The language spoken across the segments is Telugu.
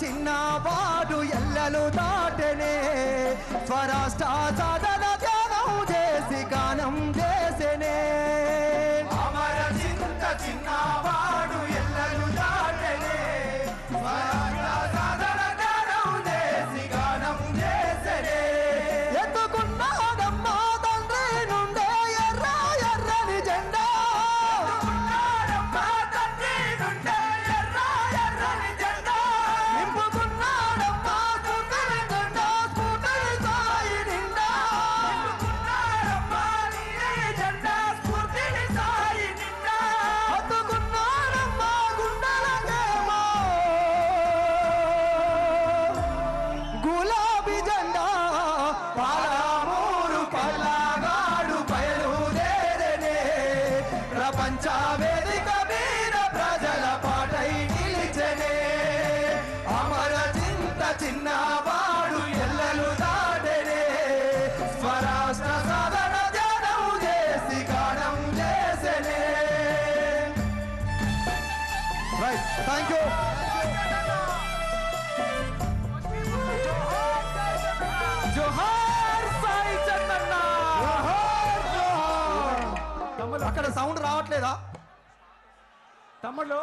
చిన్నవాడు ఎల్లలు దాటనే స్వరాష్ట్ర సాధన ధ్యానం చేసి గానం చేసెనే అమర చింత చిన్నవాడు ఎల్లలు దాటనే స్వరాష్ట్ర సాధన ధ్యానం చేసి గానం చేసెనే ఎత్తుకున్నాడమ్మా తండ్రి నుండే ఎర్ర ఎర్రని జెండా వేదిక మీద ప్రజల పాటై నిలిచెనే అమర చింత చిన్నవాడు ఎల్లలు దాటెనే స్వరాష్ట్ర సాధన ధ్యానం చేసి గానం చేసెనే రైట్ థ్యాంక్ యూ జోహార్ సాయి చందన్న అక్కడ సౌండ్ రావట్లేదా తమ్ముళ్ళు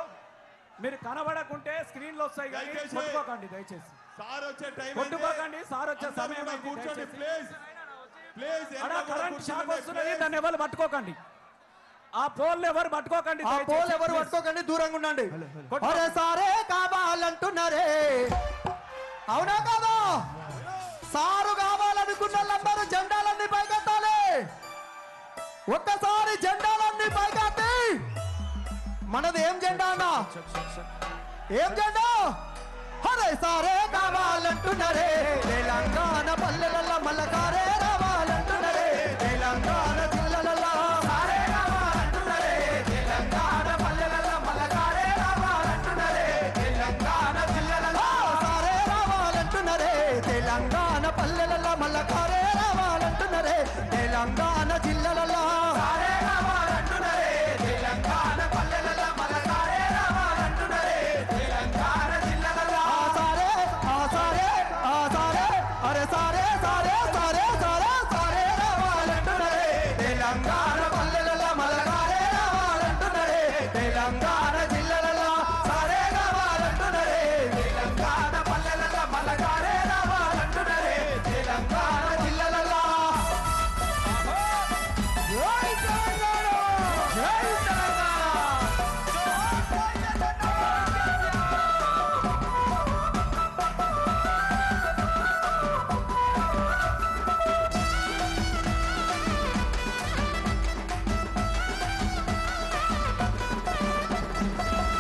మీరు కనబడకుంటే స్క్రీన్ లో వస్తాయి కానీ కొట్టుకోకండి దయచేసి సార్ వచ్చే టైం కొట్టుకోకండి సార్ వచ్చే సమయం కూర్చోండి ప్లీజ్ ప్లీజ్ కరెంట్ షాక్ వస్తున్నది దాన్ని ఎవరు పట్టుకోకండి ఆ పోల్ ఎవరు పట్టుకోకండి ఆ పోల్ ఎవరు పట్టుకోకండి దూరంగా ఉండండి అరే సారే కావాలంటున్నారే అవునా కాదా సారు కావాలనుకున్న వాళ్ళందరూ జెండాలన్నీ పైకెత్తాలి ఒక్కసారి జెండాలన్నీ పైకెత్తి మనది ఏం జెండా అన్నా ఏం జెండా అరే సారే కావాలంటున్నారే తెలంగాణ పల్లెల మల్లకారే రావాలంటున్నారే తెలంగాణ జిల్లాలలో సారే రావాలంటున్నారే తెలంగాణ పల్లెల మల్లకారే రావాలంటున్నారే తెలంగాణ జిల్లాలలో సారే రావాలంటున్నారే తెలంగాణ పల్లెల మల్లకారే రావాలంటున్నారే తెలంగాణ జిల్లాలలో సారే రావాలంటున్నారే తెలంగాణ పల్లెల మల్లకారే రావాలంటున్నారే తెలంగాణ జిల్లాలలో అరే సారే సారే సారే సారే సారే రావాలంటున్నారే తెలంగాణ పల్లెల మల్లకారే రావాలంటున్నారే తెలంగాణ జిల్లాలలో సారే రావాలంటున్నారే తెలంగాణ పల్లెల మల్లకారే రావాలంటున్నారే తెలంగాణ జిల్లాలలో జై తెలంగాణ జై తెలంగాణ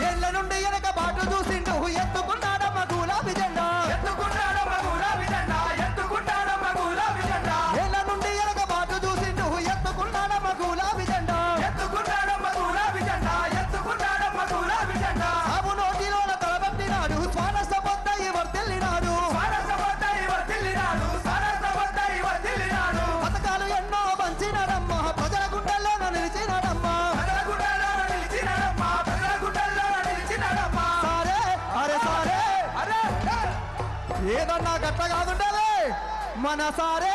ఏళ్ళ నుండి వెనక బాటు చూసిండు ఎత్తుకున్నాడమ్మ గులాబీ జెండా ఎత్తుకుంటాడమ్మ గులాబీ జెండా ఎత్తుకుంటాడమ్మ గులాబీ జెండా ఏళ్ళ నుండి వెనక బాటు చూసిండు ఎత్తుకున్నాడమ్మ గులాబీ జెండా ఎత్తుకుంటాడమ్మ గులాబీ జెండా ఎత్తుకుంటాడమ్మ గులాబీ జెండా సాగు నోటిలోన తలబెట్టినాడు స్వానసబద్దయి వర్తిల్లినాడు సరసవద్దై వర్ధిల్లినాడు సరసవద్దై వర్ధిల్లినాడు పథకాలు ఎన్నో పంచినాడమ్మ ప్రజల గుండెల్లోన నిలిచినాడమ్మ ప్రజల గుండెల్లో నిలిచినాడమ్మ ప్రజల గుండెల్లో నిలిచినాడమ్మ సారే అరే సారే అరే ఏదన్నా గట్ట కాదుండలే మన సారే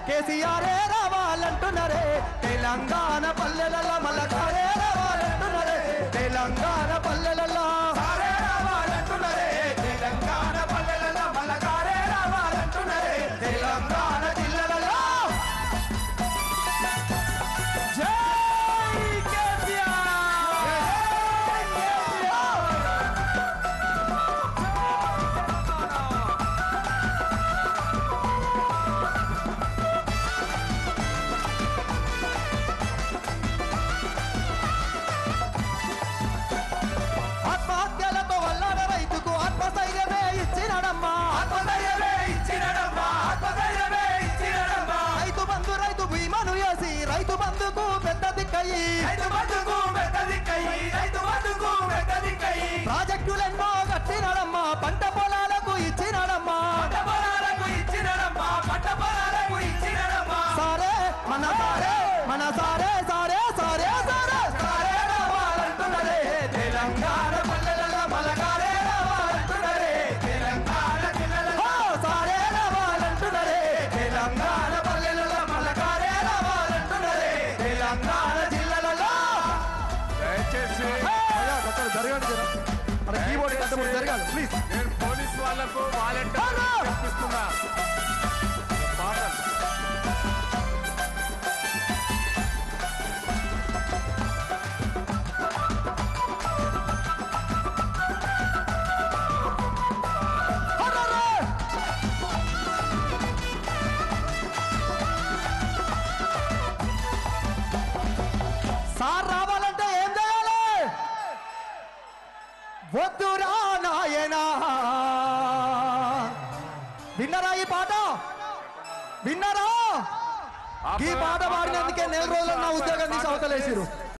కేసీఆరే రావాలంటున్నారే తెలంగాణ పల్లెలలో మల్లకారే రావాలంటున్నారే తెలంగాణ పల్లెలలో సారే రావాలంటున్నారే తెలంగాణ పల్లెలలో మల్లకారే రావాలంటున్నారే తెలంగాణ జిల్లాలలో జై కేసీఆర్ జై కేసీఆర్ ఆత్మహత్యలతో వల్లాడ రైతుకు ఆత్మస్థైర్యమే ఇచ్చినాడమ్మా ఆత్మధైర్యమే ఇచ్చినడమ్మా ఆత్మధైర్యమే ఇచ్చినడమ్మా రైతు బీమాను వేసి రైతు బంధుకు పెద్ద దిక్కయి రైతు బంధుకు పెద్ద దిక్కయి రైతు బంధుకు పెద్ద దిక్కయి ప్రాజెక్టులెన్నో కట్టినాడమ్మా పంట పొలాలకు ఇచ్చినాడమ్మా పంట పొలాలకు ఇచ్చినడమ్మా పంట పొలాలకు ఇచ్చినడమ్మా సారే మన సారే సారే సారే సారే రావాలంటున్నదే తెలంగాణ పల్లెలలో మల్లకారే రావాలంటున్నదే జరగండి జర అక్కడ కీబోర్డ్ కట్టబడి జరగాలి ప్లీజ్. నేను పోలీస్ వాళ్ళకు వాలంటీర్ తెప్పిస్తున్నా పాపం. సార్ రావాలంటే ఏం చేయాలి? వద్దురా నాయనా. విన్నరా ఈ పాట? విన్నరా? ఈ పాట పాడినందుకే 4 రోజులు నా ఉద్యోగం తీసి అవతలేసిరు.